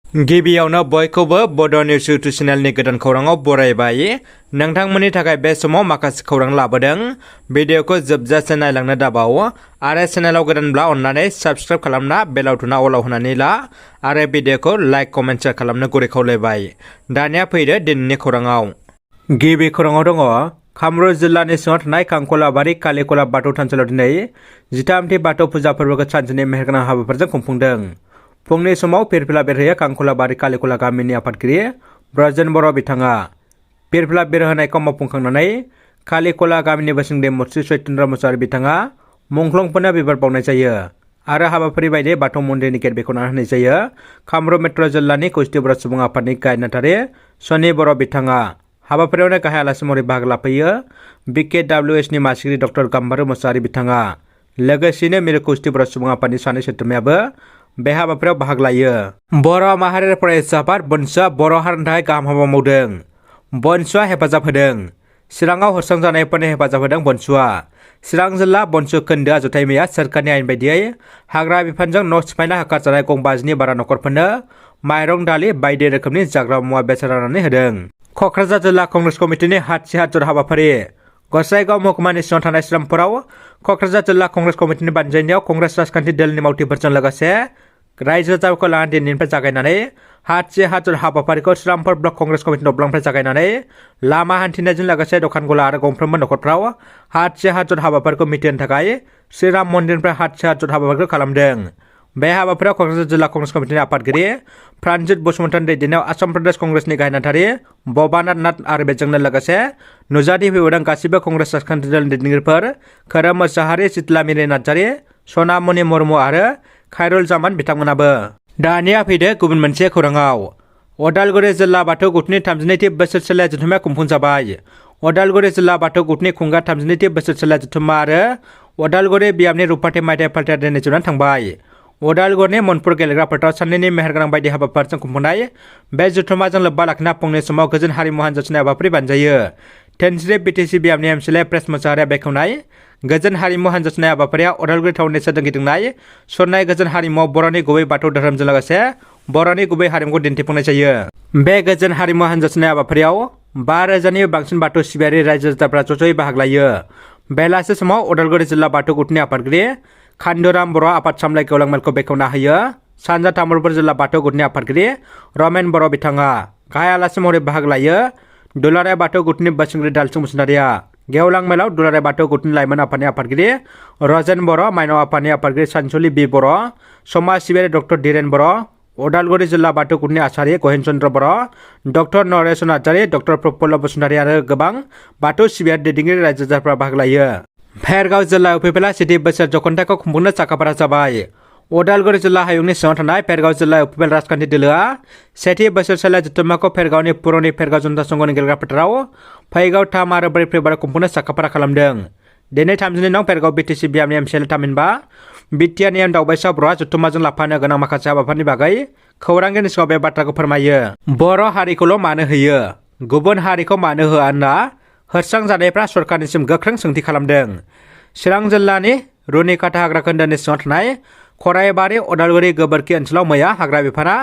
गिबियावनो बयखौबो बड' निउस इउटुब चेनेलनि गोदान खौराङाव बरायबाय। नोंथांमोननि थाखाय बे समाव माखासे खौरां लाबोदों। भिडिअखौ जोबजासे नायलांनो दाबाव आरो चेनेलाव गोदानब्ला अन्नानै साबस्क्राइब खालामना बेल आइकनआ अलाव होनानै ला आरो भिडिअखौ लाइक कमेन्ट शेयार खालामनो गुरै खावलायबाय। दानिया फैदो दिनैनि खौराङाव। गिबि खौराङाव दङ कामरुप जिल्लानि सिङाव थानाय खांखलाबारि कालिखला बाथौ थानसालियाव दिनै 13थि बाथौ फुजा फोरबोखौ सानसेनि मेहेरगोनां हाबाफोरजों खुंफुंदों। फुंनि समाव फिरफिला बेरहोयो खांखलाबारि कालिखला गामिनि आफादगिरि ब्रजेन बर' बिथाङा। फिरफिला बेरहोनायखौ मावफुंखांनानै कालिखला गामिनि बोसोनगिरि मुस्रि चैतन्य मुसाहारि बिथाङा मुंख्लंफोरनो बिबार बावनाय जायो आरो हाबाफारि बायदियै बाथौ मन्दिरनि गेट बेखेवना होनाय जायो। कामरुप मेट्र' जिल्लानि कौस्टि बर' सुबुं आफादनि गाहाय नेहाथारि सनि बर' बिथाङा हाबाफारियावनो गाहाय आलासि महरै बाहागो लाफैयो। BKWSनि मासिगिरि डक्टर गाम्बारु मुसाहारि बिथाङा लोगोसेनो मिरु कौस्टि बर' सुबुं आफादनि सानै सोद्रोमायाबो बे हाबाफारियाव बाहागो लायो। बर' माहारियारि फरायसा आफाद बनसुआ बर' हारिनि थाखाय गाहाम हाबा मावदों। बनसुआ हेफाजाब होदों। चिराङाव होस्रां जानायफोरनो हेफाजाब होदों बनसुआ। चिरां जिल्ला बनसु खोन्दोआ जथाय मैया सोरखारनि आयेन बायदियै हाग्रा बिफानजों न' सिफायना होखारजानाय गं 5नि बारा नखरफोरनो माइरं दालि बायदि रोखोमनि जाग्रा मुवा बेसाद राननानै होदों। क'क्राझार जिल्ला कंग्रेस कमिटिनि हात हाबाफारि गसाइगाव महकुमानि सिङाव थानाय श्रीरामपुराव क'क्राझार जिल्ला कंग्रेस कमिटिनि बानजायनायाव कंग्रेस राजखान्थि दलनि मावथिफोरजों लोगोसे रायजो राजाखौ लानानै दिनैनिफ्राय जागायनानै हात हाबाफारिखौ श्रीरामपुर ब्लक कंग्रेस कमिटि दब्लांनिफ्राय जागायनानै लामा हान्थिनायजों लोगोसे दखान गला आरो गंफ्रोमबो नखरफ्राव हात हाबाफारिखौ मिथिहोनो थाखाय श्रीराम मन्दिरनिफ्राय हात हाबाफारिखौ खालामदों। बे हाबाफारियाव क'क्राझार जिल्ला कंग्रेस कमिटिनि आफादगिरि प्रानजित बसुमतारिनि दैदेननायाव आसाम प्रदेश कंग्रेसनि गाहाय नेहाथारि भबानाथ नाथ आरो बेजोंनो लोगोसे नुजाथि फैबावदों गासिबो कंग्रेस राजखान्थि दलनि दैदेनगिरिफोर खोरोम मोसाहारि, सितला मिरि नार्जारि, सनामुनि मुर्मु आरो खायरुल जामान बिथांमोनाबो। दानिया फैदो गुबुन मोनसे खौराङाव। अदालगुरि जिल्ला बाथौ गुटनि 32थि बोसोरसालिया जथुम्माया खुंफुंजाबाय। अदालगुरि जिल्ला बाथौ गुटनि खुंगा 32थि बोसोरसालिया जथुम्मा आरो अदालगुरि बियाबनि रुपाथि मायथाइ फालिथाया दिनै जोबनानै थांबाय। अदालगुरिनि मनपुर गेलेग्रा फोथाराव साननैनि मेहेरगोनां बायदि हाबाफारिजों खुंफुंनाय बे जथुम्माजों लोब्बा लाखिना फुंनि समाव गोजोन हारिमु हानजा सुनाय हाबाफारि बानजायो। धोनस्रि BTC बियाबनि एमसिएलए प्रेस मोसाहारिया बेखेवनाय गोजोन हारिमु हानजा सुनाय हाबाफारिया अदालगुरि टाउननि सोरजों गिदिंनाय सरनाय गोजोन हारिमुआव बर'नि गुबै बाथौ धोरोमजों लोगोसे बर'नि गुबै हारिमुखौ दिन्थिफुंनाय जायो। बे गोजोन हारिमु हानजा सुनाय हाबाफारियाव 5,000नि बांसिन बाथौ सिबियारि रायजो राजाफ्रा ज'ज'यै बाहागो लायो। बेलासि समाव अदालगुरि जिल्ला बाथौ गुटनि आफादगिरि खान्दुराम बर' आफाद सामलाय गेवलां मेलखौ बेखेवना होयो। सानजा तामुलपुर जिल्ला बाथौ गुटनि आफादगिरि रमेन बर' बिथाङा गाहाय आलासि महरै बाहागो लायो। दुलाराय बाथौ गुटनि बोसोनगिरि दालसिं बसुमतारिया गेवलां मेलाव दुलाराय बाथौ गुटनि लाइमोन आफादनि आफादगिरि रजेन बर', माइनाव आफादनि आफादगिरि सानसुलि बि बर', समाज सिबियारि डक्टर धीरेन बर', अदालगुरि जिल्ला बाथौ गुटनि आसारि गहेन चन्द्र बर', डक्टर नरेश नार्जारि, डक्टर प्रफुल्ल बसुमतारि आरो गोबां बाथौ सिबियारि दैदेनगिरि रायजो राजाफ्रा बाहागो लायो। भेरगाव जिल्ला इउपिपिएलआ 7थि बोसोर जखन्थाखौ खुंफुंनो साखाफारा जाबाय। अदालगुरि जिल्ला हायुंनि सिङाव थानाय भेरगाव जिल्ला इउपिपिएल राजखान्थि दोलोआ 7थि बोसोरसालिया जथुम्माखौ भेरगावनि पुरनि भेरगाव जनता संघनि गेलेग्रा फोथाराव फैगौ 3 आरो 4 फेब्रुवारियाव खुंफुंनो साखाफारा खालामदों। दिनै 30 नं भेरगाव BTC बियाबनि एमसिएलए थामहिनबा बिटिआरनि एम दावबायसा बर'आ जथुम्माजों लाफानो गोनां माखासे हाबाफारिनि बागै खौरांगिरिनि सिगाङाव बे बाथ्राखौ फोरमायो। बर' हारिखौल' मानो होयो, गुबुन हारिखौ मानो होआ होनना होस्रां जानायफ्रा सरकारनिसिम गोख्रों सोंथि खालामदों। चिरां जिल्लानि रुनिकाटा हाग्रा खोन्दोनि सिङाव थानाय खराइबारि अदालगुरि गोबोरखि ओनसोलाव मैया हाग्रा बिफाना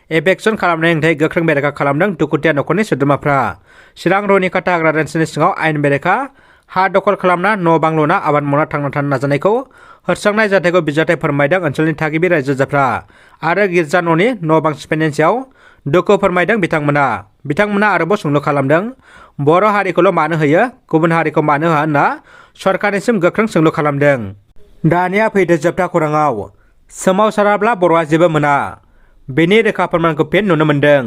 एभेक्सन खालामनायनि हेंथायै गोख्रों बेरेखा खालामदों दुखुथिया नखरनि सोद्रोमाफ्रा। चिरां रुनिकाटा हाग्रा ओनसोलनि सिङाव आयेन बेरेखा हा दखल खालामना न' बां लुना आबाद मावना थांना थानो नाजानायखौ होस्रांनाय जाथायखौ बिजाथाय फोरमायदों ओनसोलनि थागिबि रायजो राजाफ्रा आरो गिर्जा न'नि न' बां सिफायनायनि सायाव दुखु फोरमायदों बिथांमोना आरोबाव सोंलु खालामदों बर' हारिखौल' मानो होयो, गुबुन हारिखौ मानो होआ होनना सरकारनिसिम गोख्रों सोंलु खालामदों। दानिया फैदो जोबथा खौराङाव। सोमावसाराब्ला बर'आ जेबो मोना, बेनि रोखा फोरमानखौ फिन नुनो मोन्दों।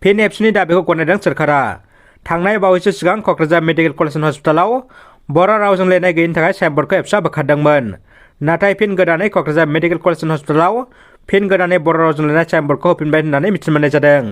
फिन एबसुनि दाबिखौ गनायदों सोरखारा। थांनाय बावैसो सिगां क'क्राझार मेडिकेल कलेज हस्पिटालाव बर' रावजों लिरनाय गैयिनि थाखाय साइनबर्डखौ एबसुआ बोखारदोंमोन। नाथाय फिन गोदानै क'क्राझार मेडिकेल कलेज हस्पिटालाव फिन गोदानै बर' रावजों लिरनाय साइनबर्डखौ होफिनबाय होननानै मिथिनो मोननाय जादों।